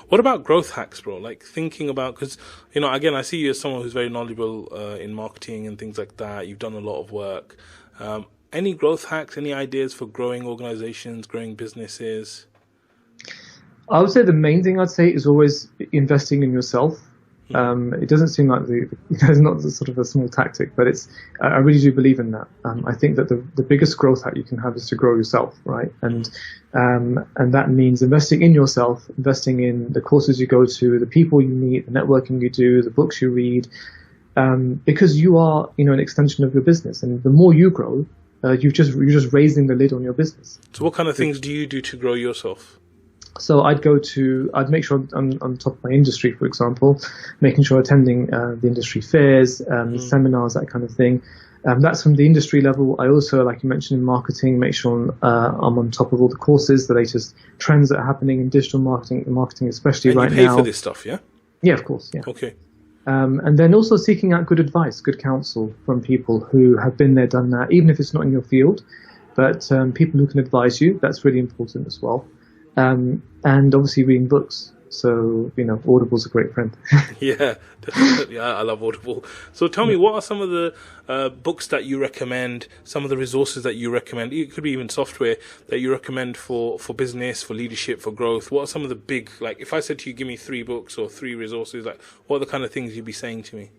What about growth hacks, bro? Like thinking about, because, again, I see you as someone who's very knowledgeable in marketing and things like that. You've done a lot of work. Any growth hacks, any ideas for growing organizations, growing businesses? I would say the main thing I'd say is always investing in yourself. It doesn't seem like it's not sort of a small tactic, but I really do believe in that. I think that the biggest growth hack you can have is to grow yourself, right? And that means investing in yourself, investing in the courses you go to, the people you meet, the networking you do, the books you read, because you are, an extension of your business. And the more you grow, you're just raising the lid on your business. So what kind of things do you do to grow yourself? So I'd make sure I'm on top of my industry, for example, making sure attending the industry fairs, seminars, that kind of thing. That's from the industry level. I also, like you mentioned, in marketing, make sure I'm on top of all the courses, the latest trends that are happening in digital marketing especially right now. And you pay for this stuff, yeah? Yeah, of course, yeah. Okay. And then also seeking out good advice, good counsel from people who have been there, done that, even if it's not in your field, but people who can advise you. That's really important as well. And obviously reading books. So, Audible's a great friend. Yeah, definitely. I love Audible. So tell me, what are some of the books that you recommend, some of the resources that you recommend? It could be even software that you recommend for business, for leadership, for growth. What are some of the big, like if I said to you, give me 3 books or 3 resources, like what are the kind of things you'd be saying to me?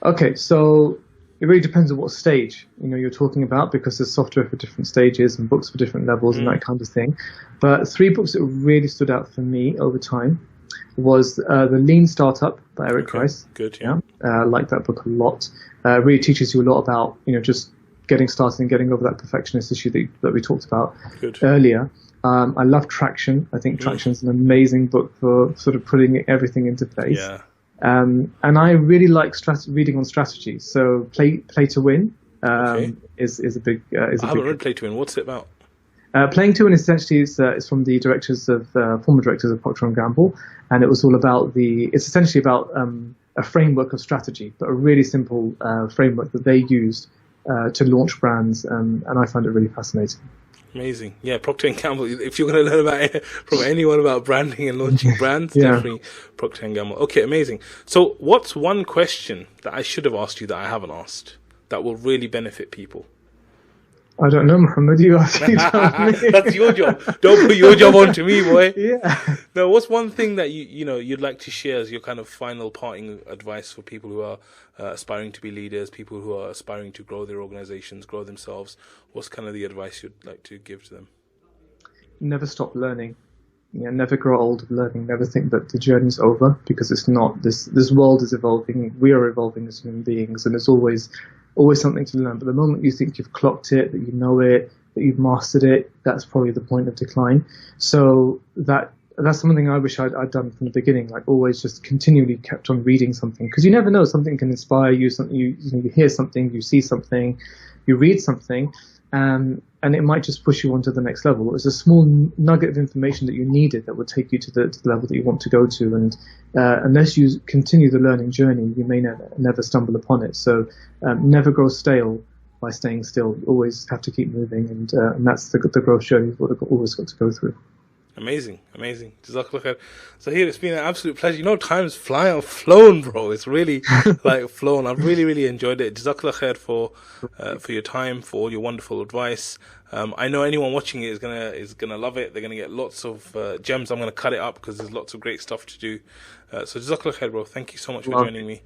Okay, so it really depends on what stage you're talking about, because there's software for different stages and books for different levels and that kind of thing. But 3 books that really stood out for me over time was The Lean Startup by Eric Rice. Good, yeah. I like that book a lot. Really teaches you a lot about just getting started and getting over that perfectionist issue that we talked about earlier. I love Traction. I think Traction is an amazing book for sort of putting everything into place. Yeah. And I really like reading on strategy. So Play to Win is a big. I haven't read Play to Win. What's it about? Playing to Win essentially is from the former directors of Procter and Gamble, and it was all about it's essentially about a framework of strategy, but a really simple framework that they used to launch brands, and I find it really fascinating. Amazing. Yeah, Procter & Gamble. If you're going to learn from anyone about branding and launching brands, definitely Procter & Gamble. Okay, amazing. So what's one question that I should have asked you that I haven't asked that will really benefit people? I don't know, Mohammad. You asked me. That's your job. Don't put your job onto me, boy. Yeah. Now, what's one thing that you'd like to share as your kind of final parting advice for people who are aspiring to be leaders, people who are aspiring to grow their organizations, grow themselves? What's kind of the advice you'd like to give to them? Never stop learning. Never grow old of learning. Never think that the journey's over, because it's not. This world is evolving. We are evolving as human beings, and there's always something to learn. But the moment you think you've clocked it, that you know it, that you've mastered it, that's probably the point of decline. So that's something I wish I'd done from the beginning. Like always, just continually kept on reading something, because you never know, something can inspire you. Something you hear something, you see something, you read something, and it might just push you on to the next level. It's a small nugget of information that you needed that would take you to the level that you want to go to. And unless you continue the learning journey, you may never stumble upon it. So never grow stale by staying still. You always have to keep moving, and that's the growth journey you've always got to go through. Amazing. Jazakallah khair. So here, it's been an absolute pleasure. Time's flown, bro. It's really flown. I've really, really enjoyed it. Jazakallah khair for your time, for all your wonderful advice. I know anyone watching it is gonna love it. They're gonna get lots of gems. I'm gonna cut it up because there's lots of great stuff to do. So Jazakallah khair, bro. Thank you so much for joining me.